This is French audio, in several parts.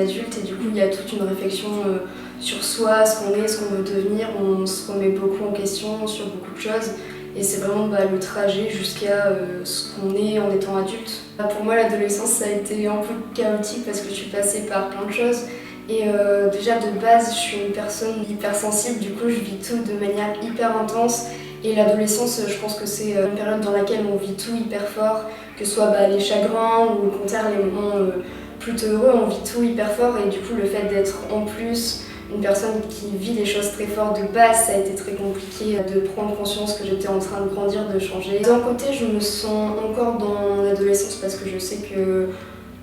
adultes et du coup il y a toute une réflexion sur soi, ce qu'on est, ce qu'on veut devenir. On se remet beaucoup en question sur beaucoup de choses et c'est vraiment le trajet jusqu'à ce qu'on est en étant adulte. Pour moi l'adolescence ça a été un peu chaotique parce que je suis passée par plein de choses. Et déjà de base, je suis une personne hypersensible, du coup je vis tout de manière hyper intense. Et l'adolescence, je pense que c'est une période dans laquelle on vit tout hyper fort, que ce soit les chagrins ou au contraire les moments plutôt heureux, on vit tout hyper fort. Et du coup le fait d'être en plus une personne qui vit des choses très fortes de base, ça a été très compliqué de prendre conscience que j'étais en train de grandir, de changer. D'un côté, je me sens encore dans l'adolescence parce que je sais que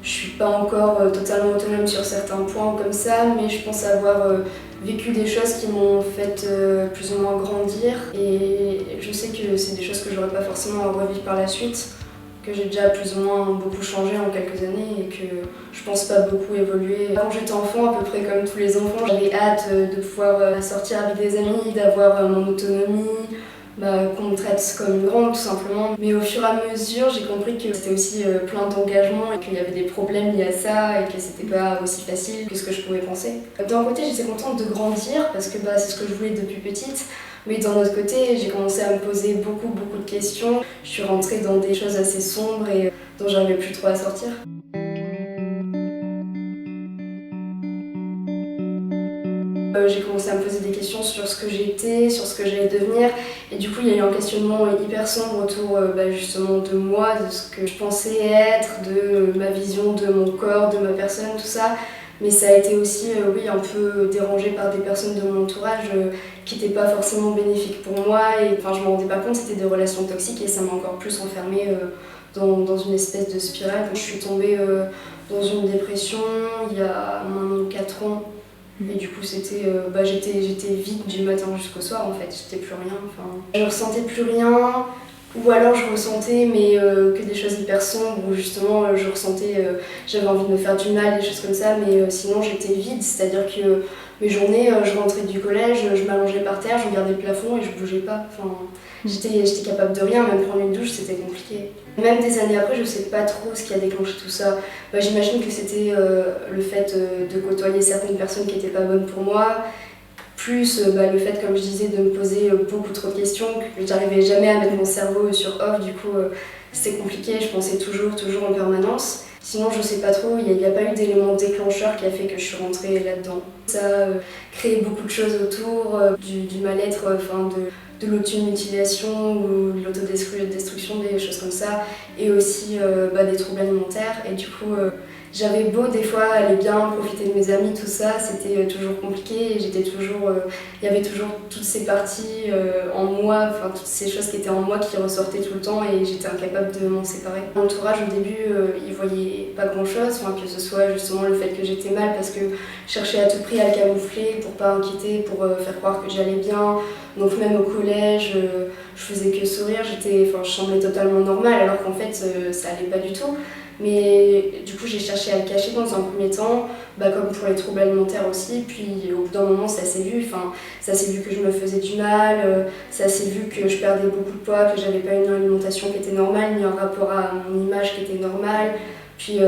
je suis pas encore totalement autonome sur certains points comme ça, mais je pense avoir vécu des choses qui m'ont fait plus ou moins grandir. Et je sais que c'est des choses que j'aurais pas forcément à revivre par la suite, que j'ai déjà plus ou moins beaucoup changé en quelques années et que je pense pas beaucoup évoluer. Quand j'étais enfant, à peu près comme tous les enfants, j'avais hâte de pouvoir sortir avec des amis, d'avoir mon autonomie, qu'on me traite comme une grande tout simplement. Mais au fur et à mesure, j'ai compris que c'était aussi plein d'engagement et qu'il y avait des problèmes liés à ça et que c'était pas aussi facile que ce que je pouvais penser. D'un côté, j'étais contente de grandir parce que c'est ce que je voulais depuis petite. Mais d'un autre côté, j'ai commencé à me poser beaucoup de questions. Je suis rentrée dans des choses assez sombres et dont j'arrivais plus trop à sortir. J'ai commencé à me poser des questions sur ce que j'étais, sur ce que j'allais devenir. Et du coup, il y a eu un questionnement hyper sombre autour justement de moi, de ce que je pensais être, de ma vision de mon corps, de ma personne, tout ça. Mais ça a été aussi un peu dérangé par des personnes de mon entourage qui n'étaient pas forcément bénéfiques pour moi. Et je me rendais pas compte, c'était des relations toxiques et ça m'a encore plus enfermée dans une espèce de spirale. Je suis tombée dans une dépression il y a moins de 4 ans. Et du coup, c'était, j'étais vide du matin jusqu'au soir en fait, j'étais plus rien. Je ressentais plus rien, ou alors je ressentais que des choses hyper sombres, où justement je ressentais, j'avais envie de me faire du mal, des choses comme ça, mais sinon j'étais vide, c'est-à-dire que mes journées, je rentrais du collège, je m'allongeais par terre, je regardais le plafond et je bougeais pas. J'étais capable de rien, même prendre une douche, c'était compliqué. Même des années après, je sais pas trop ce qui a déclenché tout ça. J'imagine que c'était le fait de côtoyer certaines personnes qui étaient pas bonnes pour moi, plus le fait, comme je disais, de me poser beaucoup trop de questions, que j'arrivais jamais à mettre mon cerveau sur off, du coup c'était compliqué, je pensais toujours en permanence. Sinon je sais pas trop, il n'y a pas eu d'élément déclencheur qui a fait que je suis rentrée là-dedans. Ça a créé beaucoup de choses autour, du mal-être, de l'automutilation ou de l'autodestruction, des choses comme ça, et aussi des troubles alimentaires. Et du coup, j'avais beau des fois aller bien profiter de mes amis, tout ça, c'était toujours compliqué. Et j'étais toujours, il y avait toujours toutes ces parties en moi, toutes ces choses qui étaient en moi qui ressortaient tout le temps, et j'étais incapable de m'en séparer. Mon entourage au début, il voyait pas grand-chose, que ce soit justement le fait que j'étais mal parce que je cherchais à tout prix à le camoufler pour pas inquiéter, pour faire croire que j'allais bien. Donc même au collège, je faisais que sourire, je semblais totalement normale alors qu'en fait ça allait pas du tout. Mais du coup j'ai cherché à le cacher dans un premier temps, comme pour les troubles alimentaires aussi, puis au bout d'un moment ça s'est vu, ça s'est vu que je me faisais du mal, ça s'est vu que je perdais beaucoup de poids, que j'avais pas une alimentation qui était normale, ni un rapport à mon image qui était normale. Puis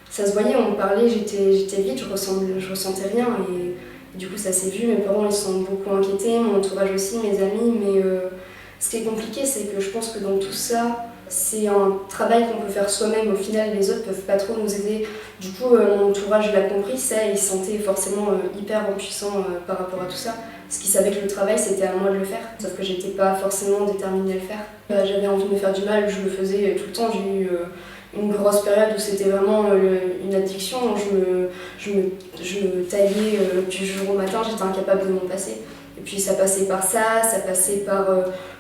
ça se voyait, on me parlait, j'étais vide, je ressentais rien. Et du coup ça s'est vu, mes parents ils sont beaucoup inquiétés, mon entourage aussi, mes amis, mais ce qui est compliqué c'est que je pense que dans tout ça, c'est un travail qu'on peut faire soi-même, au final les autres peuvent pas trop nous aider. Du coup mon entourage l'a compris, ça, il se sentait forcément hyper impuissant par rapport à tout ça, parce qu'il savait que le travail c'était à moi de le faire, sauf que j'étais pas forcément déterminée à le faire. J'avais envie de me faire du mal, je le faisais tout le temps, j'ai eu une grosse période où c'était vraiment une addiction. Je me taillais du jour au matin, j'étais incapable de m'en passer. Et puis ça passait par ça passait par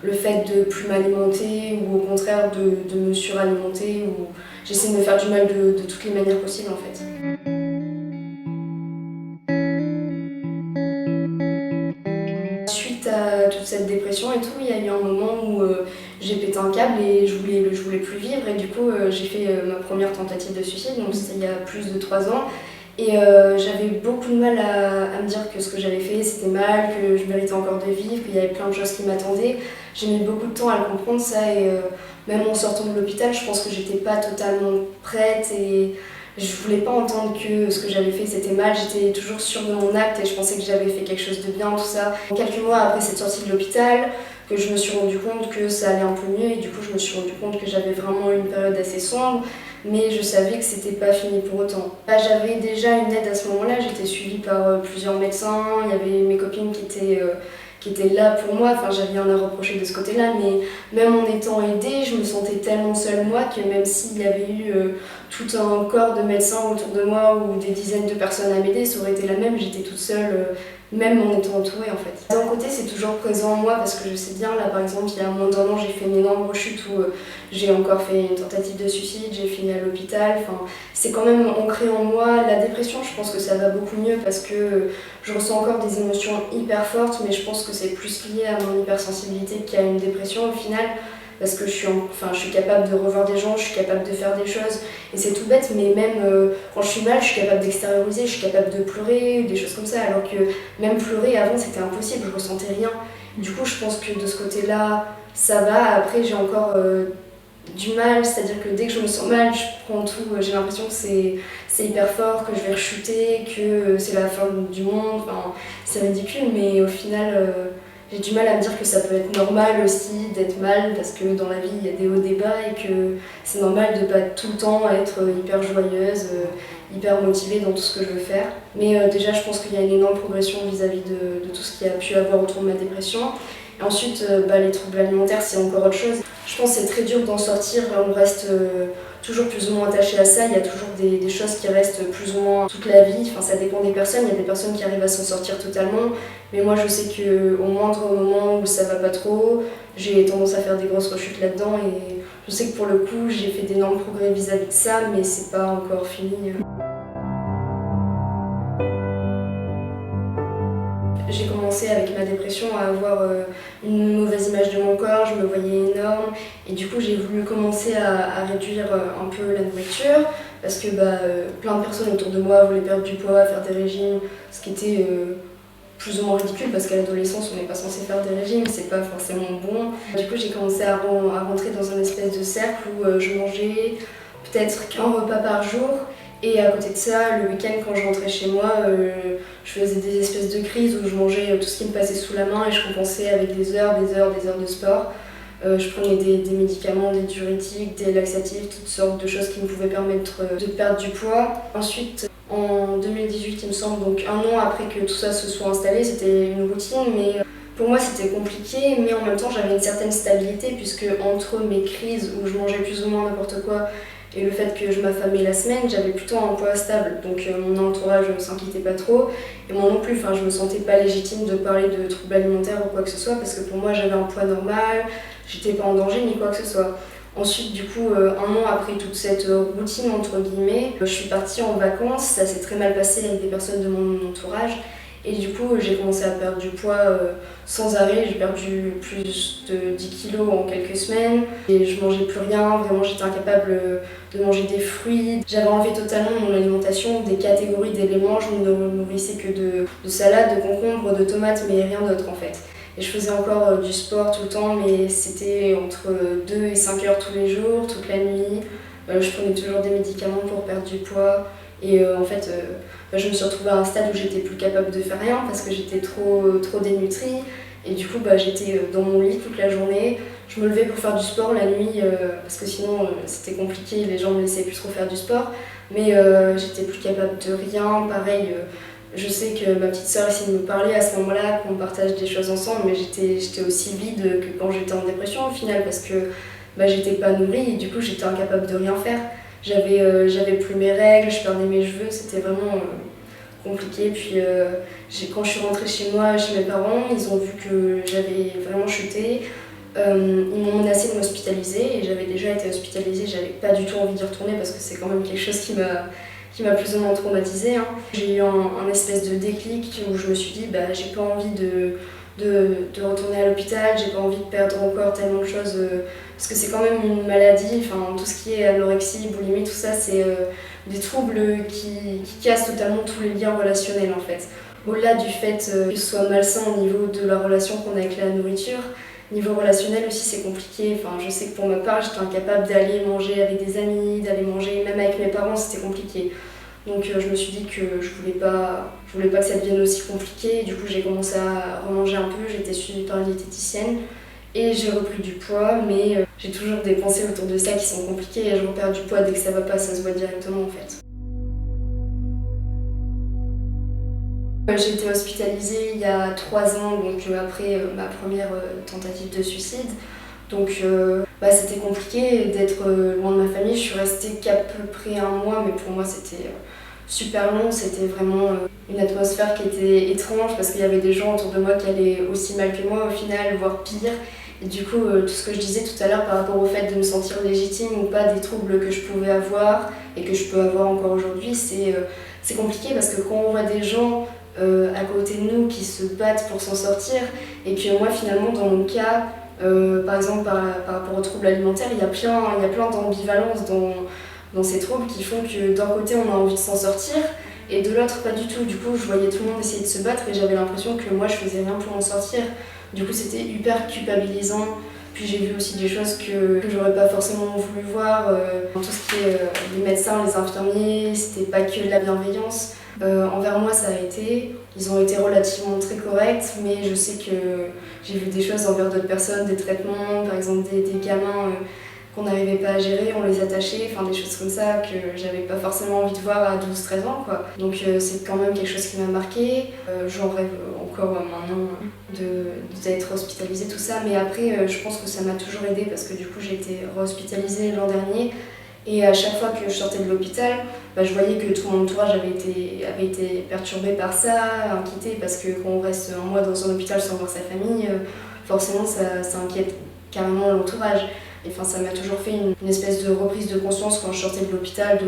le fait de plus m'alimenter ou au contraire de me suralimenter. Ou j'essaie de me faire du mal de toutes les manières possibles en fait. Suite à toute cette dépression et tout, il y a eu un moment où j'ai pété un câble et je voulais plus vivre, et du coup j'ai fait ma première tentative de suicide, donc c'était il y a plus de 3 ans. Et j'avais beaucoup de mal à me dire que ce que j'avais fait c'était mal, que je méritais encore de vivre, qu'il y avait plein de choses qui m'attendaient. J'ai mis beaucoup de temps à le comprendre ça, et même en sortant de l'hôpital, je pense que j'étais pas totalement prête, et Je voulais pas entendre que ce que j'avais fait c'était mal, j'étais toujours sûre de mon acte et je pensais que j'avais fait quelque chose de bien, tout ça. Quelques mois après cette sortie de l'hôpital, que je me suis rendu compte que ça allait un peu mieux et du coup je me suis rendu compte que j'avais vraiment eu une période assez sombre, mais je savais que c'était pas fini pour autant. J'avais déjà une aide à ce moment-là, j'étais suivie par plusieurs médecins, il y avait mes copines qui étaient là pour moi, enfin j'avais rien à reprocher de ce côté-là, mais même en étant aidée, je me sentais tellement seule moi que même s'il y avait eu tout un corps de médecins autour de moi ou des dizaines de personnes à m'aider, ça aurait été la même, j'étais toute seule, même en étant entourée en fait. D'un côté c'est toujours présent en moi parce que je sais bien, là par exemple il y a moins d'un an j'ai fait une énorme rechute où j'ai encore fait une tentative de suicide, j'ai fini à l'hôpital, enfin c'est quand même ancré en moi. La dépression je pense que ça va beaucoup mieux parce que je ressens encore des émotions hyper fortes, mais je pense que c'est plus lié à mon hypersensibilité qu'à une dépression au final. Parce que je suis capable de revoir des gens, je suis capable de faire des choses. Et c'est tout bête, mais même quand je suis mal, je suis capable d'extérioriser, je suis capable de pleurer, des choses comme ça. Alors que même pleurer, avant, c'était impossible, je ressentais rien. Du coup, je pense que de ce côté-là, ça va. Après, j'ai encore du mal, c'est-à-dire que dès que je me sens mal, je prends tout. J'ai l'impression que c'est hyper fort, que je vais rechuter, que c'est la fin du monde. Enfin, c'est ridicule, mais au final... j'ai du mal à me dire que ça peut être normal aussi d'être mal parce que dans la vie il y a des hauts et des bas et que c'est normal de pas tout le temps être hyper joyeuse, hyper motivée dans tout ce que je veux faire. Mais déjà je pense qu'il y a une énorme progression vis-à-vis de tout ce qu'il y a pu avoir autour de ma dépression. Et ensuite les troubles alimentaires c'est encore autre chose. Je pense que c'est très dur d'en sortir, on reste toujours plus ou moins attaché à ça, il y a toujours des choses qui restent plus ou moins toute la vie, enfin ça dépend des personnes, il y a des personnes qui arrivent à s'en sortir totalement, mais moi je sais qu'au moindre moment où ça va pas trop, j'ai tendance à faire des grosses rechutes là-dedans et je sais que pour le coup j'ai fait d'énormes progrès vis-à-vis de ça, mais c'est pas encore fini. J'ai commencé avec ma dépression à avoir une mauvaise image de mon corps, je me voyais énorme et du coup j'ai voulu commencer à réduire un peu la nourriture parce que plein de personnes autour de moi voulaient perdre du poids, faire des régimes, ce qui était plus ou moins ridicule parce qu'à l'adolescence on n'est pas censé faire des régimes, c'est pas forcément bon. Du coup j'ai commencé à rentrer dans un espèce de cercle où je mangeais peut-être qu'un repas par jour. Et à côté de ça, le week-end quand je rentrais chez moi, je faisais des espèces de crises où je mangeais tout ce qui me passait sous la main et je compensais avec des heures de sport. Je prenais des médicaments, des diurétiques, des laxatifs, toutes sortes de choses qui me pouvaient permettre de perdre du poids. Ensuite, en 2018 il me semble, donc un an après que tout ça se soit installé, c'était une routine, mais pour moi c'était compliqué, mais en même temps j'avais une certaine stabilité puisque entre mes crises où je mangeais plus ou moins n'importe quoi et le fait que je m'affamais la semaine, j'avais plutôt un poids stable. Donc mon entourage ne s'inquiétait pas trop. Et moi non plus, je me sentais pas légitime de parler de troubles alimentaires ou quoi que ce soit parce que pour moi j'avais un poids normal, j'étais pas en danger ni quoi que ce soit. Ensuite, du coup, un an après toute cette routine, entre guillemets, je suis partie en vacances, ça s'est très mal passé avec des personnes de mon entourage. Et du coup, j'ai commencé à perdre du poids sans arrêt. J'ai perdu plus de 10 kilos en quelques semaines. Et je mangeais plus rien, vraiment j'étais incapable de manger des fruits. J'avais enlevé totalement mon alimentation, des catégories d'éléments. Je ne me nourrissais que de salade, de concombres, de tomates, mais rien d'autre en fait. Et je faisais encore du sport tout le temps, mais c'était entre 2 et 5 heures tous les jours, toute la nuit. Je prenais toujours des médicaments pour perdre du poids. Et en fait, je me suis retrouvée à un stade où j'étais plus capable de faire rien parce que j'étais trop dénutrie. Et du coup, j'étais dans mon lit toute la journée. Je me levais pour faire du sport la nuit parce que sinon c'était compliqué, les gens me laissaient plus trop faire du sport. Mais j'étais plus capable de rien. Pareil, je sais que ma petite sœur essayait de me parler à ce moment-là, qu'on partage des choses ensemble, mais j'étais aussi vide que quand j'étais en dépression au final parce que j'étais pas nourrie et du coup j'étais incapable de rien faire. J'avais plus mes règles, je perdais mes cheveux, c'était vraiment compliqué. Puis quand je suis rentrée chez moi, chez mes parents, ils ont vu que j'avais vraiment chuté. Ils m'ont menacé de m'hospitaliser et j'avais déjà été hospitalisée, j'avais pas du tout envie d'y retourner parce que c'est quand même quelque chose qui m'a plus ou moins traumatisée. J'ai eu un espèce de déclic où je me suis dit j'ai pas envie de retourner à l'hôpital, j'ai pas envie de perdre encore tellement de choses parce que c'est quand même une maladie, tout ce qui est anorexie, boulimie, tout ça c'est des troubles qui cassent totalement tous les liens relationnels en fait. Au-delà du fait que ce soit malsain au niveau de la relation qu'on a avec la nourriture, Niveau relationnel aussi c'est compliqué, enfin, je sais que pour ma part j'étais incapable d'aller manger avec des amis, d'aller manger même avec mes parents, c'était compliqué. Donc je me suis dit que je voulais pas que ça devienne aussi compliqué. Du coup j'ai commencé à remanger un peu, j'ai été suivie par une diététicienne et j'ai repris du poids, mais j'ai toujours des pensées autour de ça qui sont compliquées et je repère du poids dès que ça va pas, ça se voit directement en fait. J'ai été hospitalisée il y a 3 ans, donc après ma première tentative de suicide. Donc c'était compliqué d'être loin de ma famille. Je suis restée qu'à peu près un mois, mais pour moi c'était super long. C'était vraiment une atmosphère qui était étrange parce qu'il y avait des gens autour de moi qui allaient aussi mal que moi au final, voire pire. Et du coup, tout ce que je disais tout à l'heure par rapport au fait de me sentir légitime ou pas des troubles que je pouvais avoir et que je peux avoir encore aujourd'hui, c'est compliqué parce que quand on voit des gens à côté de nous qui se battent pour s'en sortir et que moi finalement dans mon cas, par exemple par rapport aux troubles alimentaires, il y a plein d'ambivalences dans ces troubles qui font que d'un côté on a envie de s'en sortir et de l'autre pas du tout. Du coup je voyais tout le monde essayer de se battre et j'avais l'impression que moi je faisais rien pour m'en sortir. Du coup c'était hyper culpabilisant. Puis j'ai vu aussi des choses que j'aurais pas forcément voulu voir. Tout ce qui est les médecins, les infirmiers, c'était pas que de la bienveillance. Envers moi ça a été, ils ont été relativement très corrects, mais je sais que j'ai vu des choses envers d'autres personnes, des traitements, par exemple des gamins qu'on n'arrivait pas à gérer, on les attachait, enfin des choses comme ça que j'avais pas forcément envie de voir à 12-13 ans quoi. Donc c'est quand même quelque chose qui m'a marqué. J'en rêve encore maintenant d'être hospitalisée, tout ça, mais après je pense que ça m'a toujours aidée parce que du coup j'ai été re-hospitalisée l'an dernier. Et à chaque fois que je sortais de l'hôpital, je voyais que tout mon entourage avait été perturbé par ça, inquiété, parce que quand on reste un mois dans un hôpital sans voir sa famille, forcément ça inquiète carrément l'entourage. Et enfin, ça m'a toujours fait une espèce de reprise de conscience quand je sortais de l'hôpital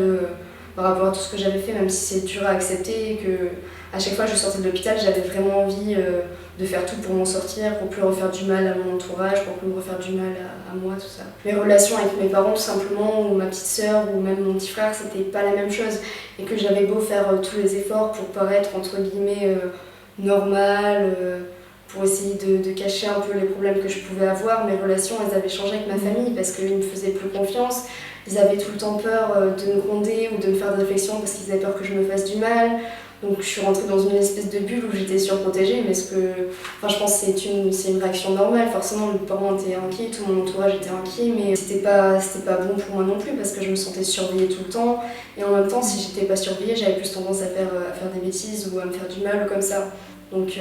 par rapport à tout ce que j'avais fait, même si c'est dur à accepter, que à chaque fois que je sortais de l'hôpital, j'avais vraiment envie de faire tout pour m'en sortir, pour plus refaire du mal à mon entourage, pour plus me refaire du mal à moi, tout ça. Mes relations avec mes parents, tout simplement, ou ma petite sœur, ou même mon petit frère, c'était pas la même chose. Et que j'avais beau faire tous les efforts pour paraître, entre guillemets, normale, pour essayer de cacher un peu les problèmes que je pouvais avoir, mes relations, elles avaient changé avec ma famille parce qu'ils me faisaient plus confiance. Ils avaient tout le temps peur de me gronder ou de me faire des réflexions parce qu'ils avaient peur que je me fasse du mal. Donc je suis rentrée dans une espèce de bulle où j'étais surprotégée, mais je pense que c'est une réaction normale. Forcément, mes parents étaient inquiets, tout mon entourage était inquiet, mais c'était pas bon pour moi non plus parce que je me sentais surveillée tout le temps. Et en même temps, si j'étais pas surveillée, j'avais plus tendance à faire des bêtises ou à me faire du mal ou comme ça. Donc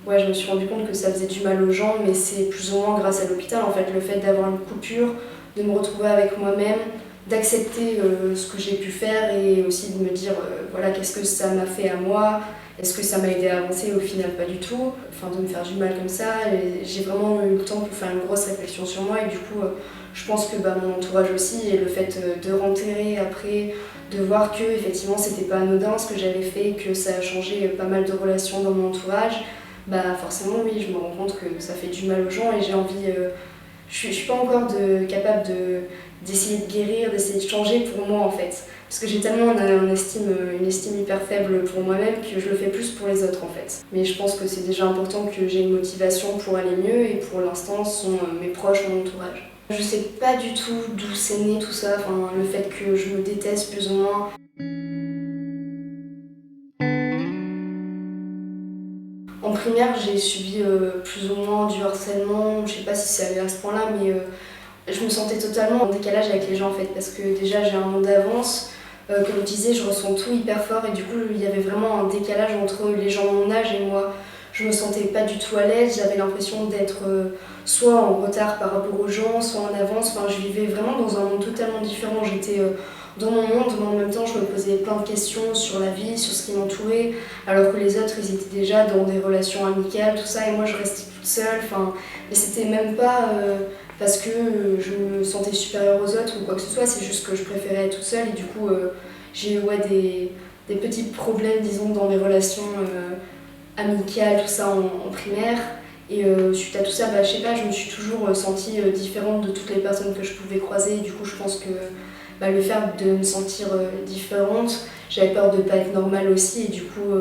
ouais, je me suis rendu compte que ça faisait du mal aux gens, mais c'est plus ou moins grâce à l'hôpital en fait, le fait d'avoir une coupure, de me retrouver avec moi-même, d'accepter ce que j'ai pu faire et aussi de me dire voilà, qu'est-ce que ça m'a fait à moi, est-ce que ça m'a aidé à avancer, au final pas du tout, enfin de me faire du mal comme ça. Et j'ai vraiment eu le temps pour faire une grosse réflexion sur moi et du coup je pense que mon entourage aussi et le fait de rentrer après, de voir que effectivement c'était pas anodin ce que j'avais fait, que ça a changé pas mal de relations dans mon entourage, forcément oui, je me rends compte que ça fait du mal aux gens et j'ai envie, je suis pas encore capable d'essayer de guérir, d'essayer de changer pour moi en fait. Parce que j'ai tellement une estime hyper faible pour moi-même que je le fais plus pour les autres en fait. Mais je pense que c'est déjà important que j'ai une motivation pour aller mieux et pour l'instant ce sont mes proches, mon entourage. Je sais pas du tout d'où c'est né tout ça, enfin, le fait que je me déteste plus ou moins. En primaire, j'ai subi plus ou moins du harcèlement, je sais pas si c'est allé à ce point-là, mais je me sentais totalement en décalage avec les gens en fait, parce que déjà j'ai un monde d'avance, comme je disais, je ressens tout hyper fort et du coup il y avait vraiment un décalage entre les gens de mon âge et moi. Je me sentais pas du tout à l'aise, j'avais l'impression d'être soit en retard par rapport aux gens, soit en avance, enfin je vivais vraiment dans un monde totalement différent. J'étais dans mon monde, mais en même temps je me posais plein de questions sur la vie, sur ce qui m'entourait, alors que les autres ils étaient déjà dans des relations amicales, tout ça, et moi je restais toute seule, enfin, mais c'était même pas parce que je me sentais supérieure aux autres ou quoi que ce soit, c'est juste que je préférais être toute seule et du coup j'ai eu des petits problèmes disons dans mes relations amicales, tout ça en primaire. Et suite à tout ça, je sais pas, je me suis toujours sentie différente de toutes les personnes que je pouvais croiser. Et du coup, je pense que le fait de me sentir différente, j'avais peur de pas être normale aussi. Et du coup,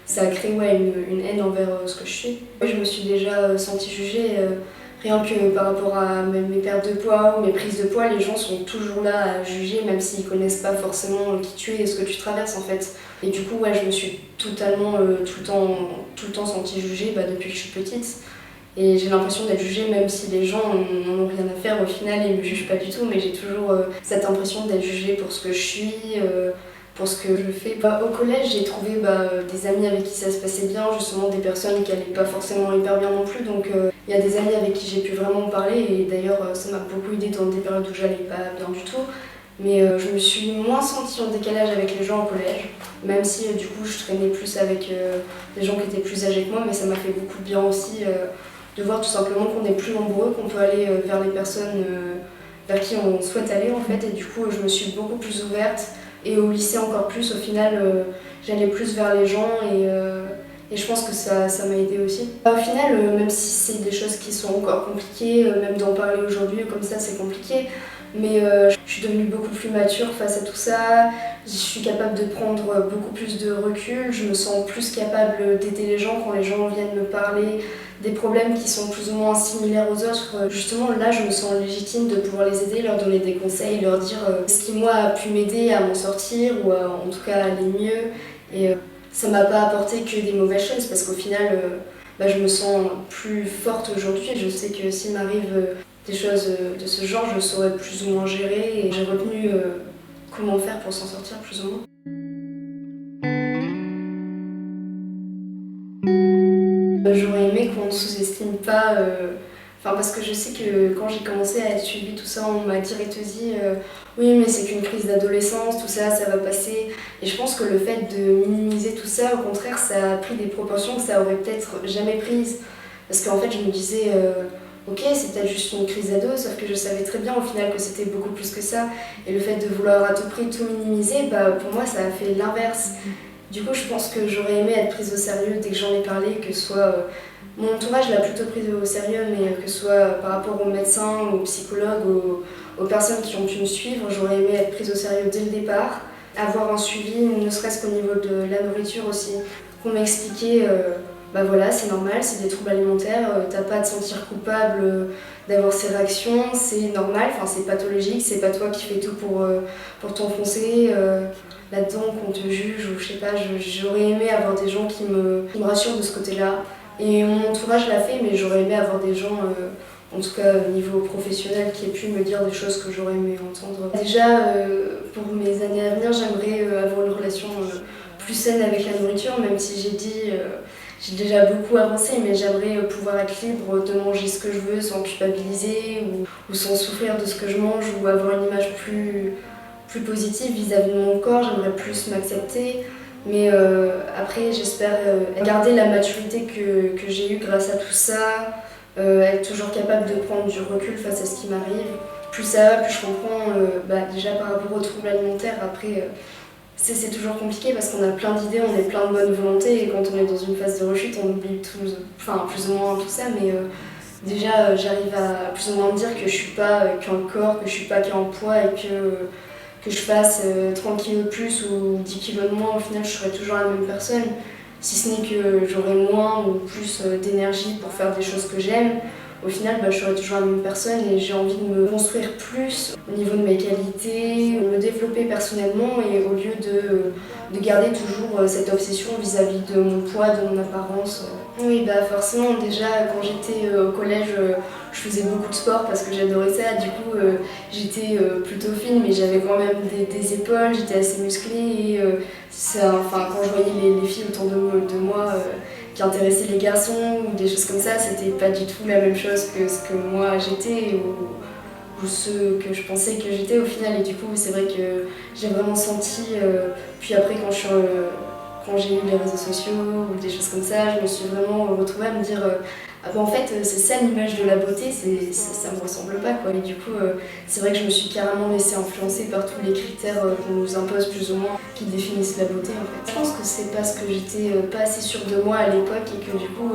ça a créé une haine envers ce que je suis. Je me suis déjà sentie jugée Rien que par rapport à même mes pertes de poids ou mes prises de poids, les gens sont toujours là à juger, même s'ils connaissent pas forcément qui tu es et ce que tu traverses en fait. Et du coup, ouais, je me suis totalement, tout le temps sentie jugée depuis que je suis petite. Et j'ai l'impression d'être jugée même si les gens n'en ont rien à faire au final et ne me jugent pas du tout, mais j'ai toujours cette impression d'être jugée pour ce que je suis, pour ce que je fais. Au collège, j'ai trouvé des amis avec qui ça se passait bien, justement des personnes qui allaient pas forcément hyper bien non plus, donc il y a des amis avec qui j'ai pu vraiment parler et d'ailleurs ça m'a beaucoup aidé dans des périodes où j'allais pas bien du tout. Mais je me suis moins sentie en décalage avec les gens au collège, même si du coup je traînais plus avec des gens qui étaient plus âgés que moi, mais ça m'a fait beaucoup de bien aussi de voir tout simplement qu'on est plus nombreux, qu'on peut aller vers les personnes vers qui on souhaite aller en fait. Et du coup, je me suis beaucoup plus ouverte. Et au lycée encore plus, au final, j'allais plus vers les gens et je pense que ça m'a aidé aussi. Au final, même si c'est des choses qui sont encore compliquées, même d'en parler aujourd'hui comme ça, c'est compliqué. Mais je suis devenue beaucoup plus mature face à tout ça, je suis capable de prendre beaucoup plus de recul, je me sens plus capable d'aider les gens quand les gens viennent me parler des problèmes qui sont plus ou moins similaires aux autres. Justement là je me sens légitime de pouvoir les aider, leur donner des conseils, leur dire ce qui moi a pu m'aider à m'en sortir ou en tout cas à aller mieux. Et ça m'a pas apporté que des mauvaises choses parce qu'au final je me sens plus forte aujourd'hui. Je sais que s'il m'arrive des choses de ce genre, je saurais plus ou moins gérer et j'ai retenu comment faire pour s'en sortir plus ou moins. J'aurais aimé qu'on ne sous-estime pas, parce que je sais que quand j'ai commencé à être suivie, tout ça, on m'a direct dit oui mais c'est qu'une crise d'adolescence, tout ça, ça va passer. Et je pense que le fait de minimiser tout ça, au contraire, ça a pris des proportions que ça aurait peut-être jamais prises. Parce qu'en fait je me disais ok, c'est peut-être juste une crise d'ado, sauf que je savais très bien au final que c'était beaucoup plus que ça. Et le fait de vouloir à tout prix tout minimiser, pour moi ça a fait l'inverse. Du coup, je pense que j'aurais aimé être prise au sérieux dès que j'en ai parlé, que ce soit mon entourage l'a plutôt prise au sérieux, mais que ce soit par rapport aux médecins, aux psychologues, aux personnes qui ont pu me suivre, j'aurais aimé être prise au sérieux dès le départ, avoir un suivi, ne serait-ce qu'au niveau de la nourriture aussi, qu'on m'expliquait voilà, c'est normal, c'est des troubles alimentaires, t'as pas à te sentir coupable d'avoir ces réactions, c'est normal, c'est pathologique, c'est pas toi qui fais tout pour t'enfoncer là-dedans, qu'on te juge, ou je sais pas, j'aurais aimé avoir des gens qui me rassurent de ce côté-là. Et mon entourage l'a fait, mais j'aurais aimé avoir des gens, en tout cas au niveau professionnel, qui aient pu me dire des choses que j'aurais aimé entendre. Déjà, pour mes années à venir, j'aimerais avoir une relation plus saine avec la nourriture, même si j'ai déjà beaucoup avancé, mais j'aimerais pouvoir être libre de manger ce que je veux sans culpabiliser ou sans souffrir de ce que je mange ou avoir une image plus positive vis-à-vis de mon corps. J'aimerais plus m'accepter, mais après j'espère garder la maturité que j'ai eue grâce à tout ça, être toujours capable de prendre du recul face à ce qui m'arrive. Plus ça va, plus je comprends déjà par rapport aux troubles alimentaires. Après c'est toujours compliqué parce qu'on a plein d'idées, on est plein de bonne volonté et quand on est dans une phase de rechute, on oublie plus ou moins tout ça, mais déjà j'arrive à plus ou moins me dire que je suis pas qu'un corps, que je suis pas qu'un poids et que je fasse 30 kg de plus ou 10 kg de moins, au final je serai toujours la même personne, si ce n'est que j'aurai moins ou plus d'énergie pour faire des choses que j'aime. Au final, je serai toujours la même personne et j'ai envie de me construire plus au niveau de mes qualités, de me développer personnellement et au lieu de garder toujours cette obsession vis-à-vis de mon poids, de mon apparence. Oui, forcément, déjà quand j'étais au collège, je faisais beaucoup de sport parce que j'adorais ça. Du coup, j'étais plutôt fine, mais j'avais quand même des épaules, j'étais assez musclée et quand je voyais les filles autour de moi, qui intéressait les garçons ou des choses comme ça, c'était pas du tout la même chose que ce que moi j'étais ou ce que je pensais que j'étais au final. Et du coup, c'est vrai que j'ai vraiment senti, puis après quand j'ai eu les réseaux sociaux ou des choses comme ça, je me suis vraiment retrouvée à me dire en fait c'est ça l'image de la beauté, ça me ressemble pas quoi. Et du coup c'est vrai que je me suis carrément laissée influencer par tous les critères qu'on nous impose plus ou moins qui définissent la beauté en fait. Je pense que c'est parce que j'étais pas assez sûre de moi à l'époque et que du coup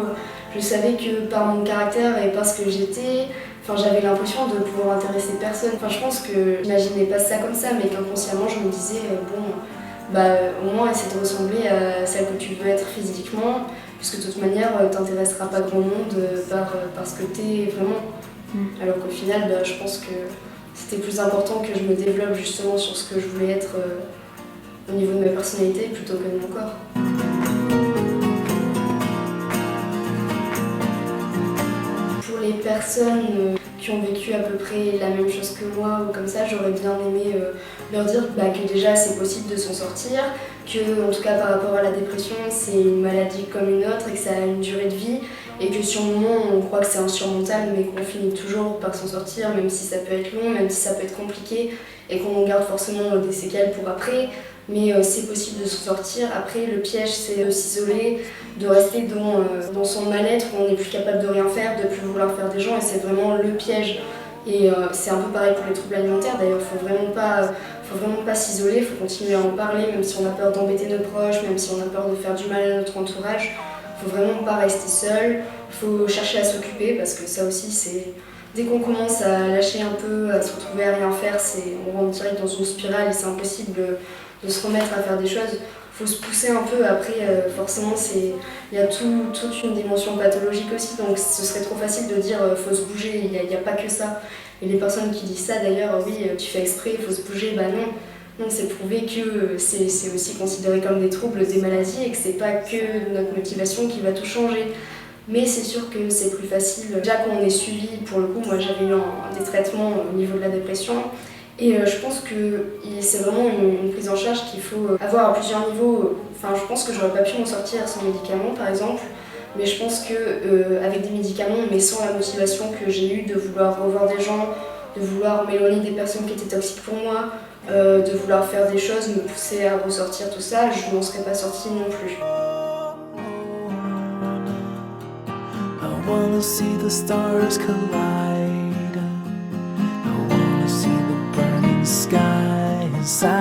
je savais que par mon caractère et parce que j'étais, j'avais l'impression de pouvoir intéresser personne. Je pense que j'imaginais pas ça comme ça, mais qu'inconsciemment je me disais au moins essaie de ressembler à celle que tu veux être physiquement, puisque de toute manière, t'intéresseras pas grand monde par ce que t'es vraiment. Alors qu'au final, je pense que c'était plus important que je me développe justement sur ce que je voulais être au niveau de ma personnalité plutôt que de mon corps. Pour les personnes qui ont vécu à peu près la même chose que moi ou comme ça, j'aurais bien aimé leur dire que déjà c'est possible de s'en sortir, que en tout cas par rapport à la dépression c'est une maladie comme une autre et que ça a une durée de vie et que sur le moment on croit que c'est insurmontable mais qu'on finit toujours par s'en sortir même si ça peut être long, même si ça peut être compliqué et qu'on garde forcément des séquelles pour après. Mais c'est possible de s'en sortir. Après, le piège, c'est de s'isoler, de rester dans son mal-être où on n'est plus capable de rien faire, de plus vouloir faire des gens, et c'est vraiment le piège. Et c'est un peu pareil pour les troubles alimentaires. D'ailleurs, faut vraiment pas s'isoler, il faut continuer à en parler, même si on a peur d'embêter nos proches, même si on a peur de faire du mal à notre entourage. Faut vraiment pas rester seul. Faut chercher à s'occuper parce que ça aussi, c'est dès qu'on commence à lâcher un peu, à se retrouver à rien faire, on rentre direct dans une spirale et c'est impossible de se remettre à faire des choses. Il faut se pousser un peu, après forcément il y a toute une dimension pathologique aussi, donc ce serait trop facile de dire faut se bouger, il n'y a pas que ça. Et les personnes qui disent ça d'ailleurs, oui tu fais exprès, il faut se bouger, non. Non, c'est prouvé que c'est aussi considéré comme des troubles, des maladies et que c'est pas que notre motivation qui va tout changer. Mais c'est sûr que c'est plus facile. Déjà quand on est suivi, pour le coup, moi j'avais eu des traitements au niveau de la dépression. Et je pense que c'est vraiment une prise en charge qu'il faut avoir à plusieurs niveaux. Enfin, je pense que j'aurais pas pu m'en sortir sans médicaments par exemple. Mais je pense qu'avec des médicaments, mais sans la motivation que j'ai eue de vouloir revoir des gens, de vouloir m'éloigner des personnes qui étaient toxiques pour moi, de vouloir faire des choses, me pousser à ressortir tout ça, je m'en serais pas sortie non plus. I wanna see the stars collide. I wanna see the burning sky inside.